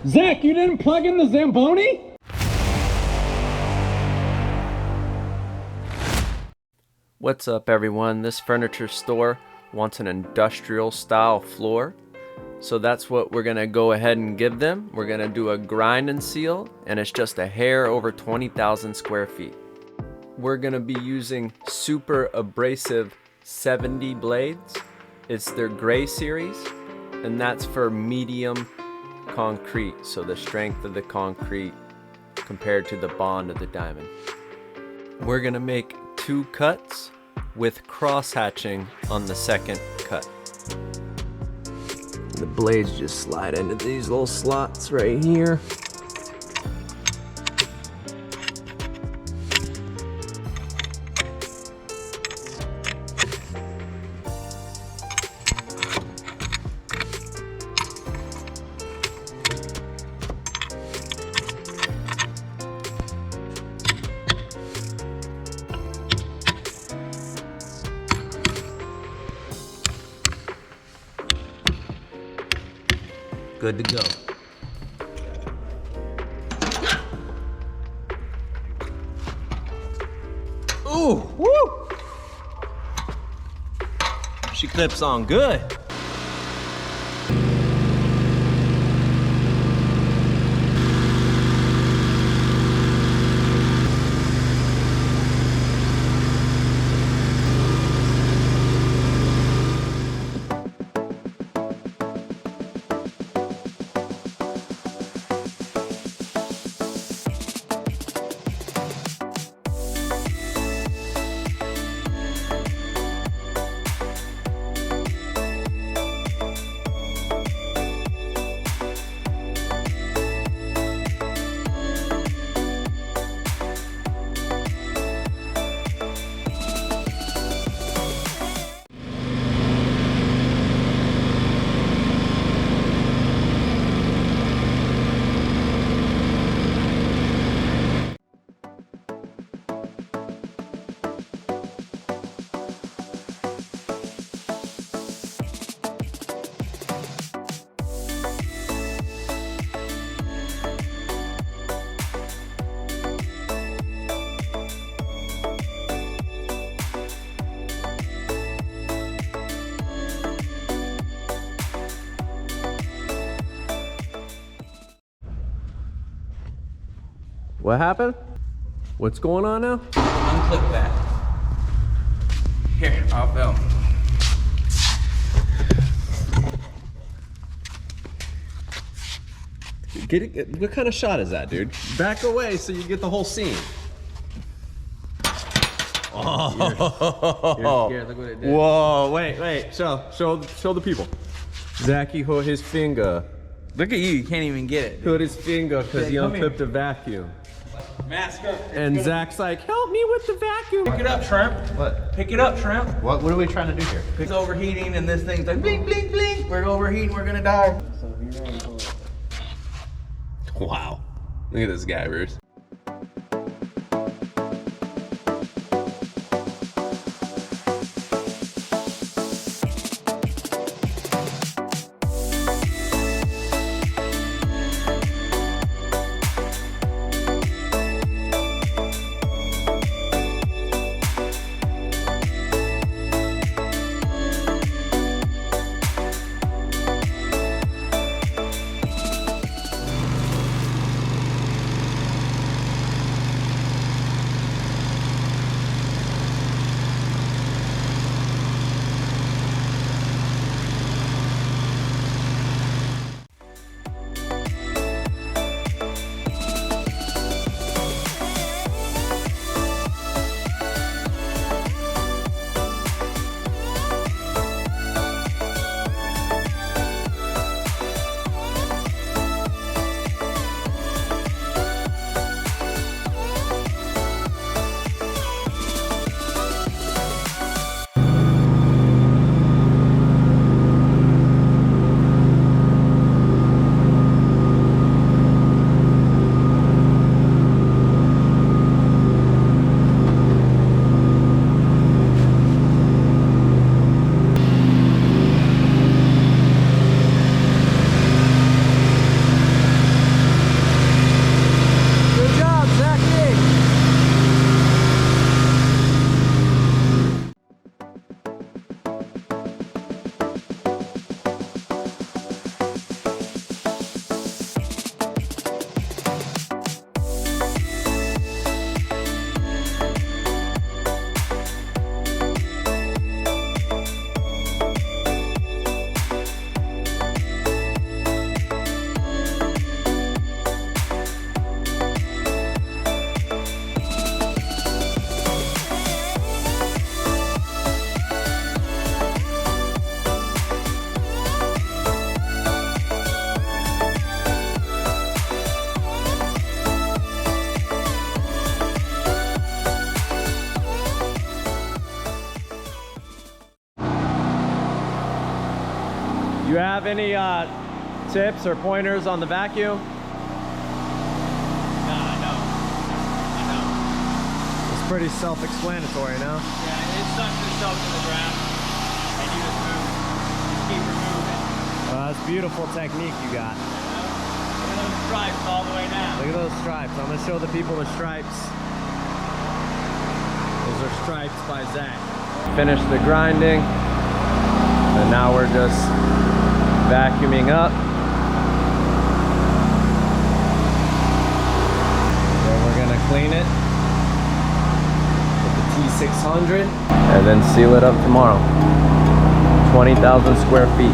Zach, you didn't plug in the Zamboni? What's up everyone? This furniture store wants an industrial style floor. So that's what we're gonna go ahead and give them. We're gonna do a grind and seal, and it's just a hair over 20,000 square feet. We're gonna be using super abrasive 70 blades. It's their gray series, and that's for medium concrete. So the strength of the concrete compared to the bond of the diamond. We're gonna make 2 cuts with cross hatching on the second cut. The blades just slide into these little slots right here. Good to go. Ooh, woo! She clips on good. What happened? What's going on now? Unclip that. Here, I'll film. What kind of shot is that, dude? Back away so you get the whole scene. Oh, Here, look what it did. whoa! Wait! Show the people. Zachy hold his finger. Look at you can't even get it. Put his finger because he Come here. unclipped a vacuum. Mask up. And Zach's like, help me with the vacuum. Pick it up, Shrimp. What? Pick it up, Shrimp. What are we trying to do here? It's overheating and this thing's like blink, blink, blink. We're overheating, we're gonna die. Wow. Look at this guy, Bruce. you have any tips or pointers on the vacuum? I know. It's pretty self-explanatory, no? Yeah, it sucks itself to the ground, and you just move. You keep removing. That's beautiful technique you got. Look at those stripes all the way down. Look at those stripes. I'm gonna show the people the stripes. Those are stripes by Zach. Finished the grinding, and now we're just vacuuming up. Then we're gonna clean it with the T600 and then seal it up tomorrow. 20,000 square feet.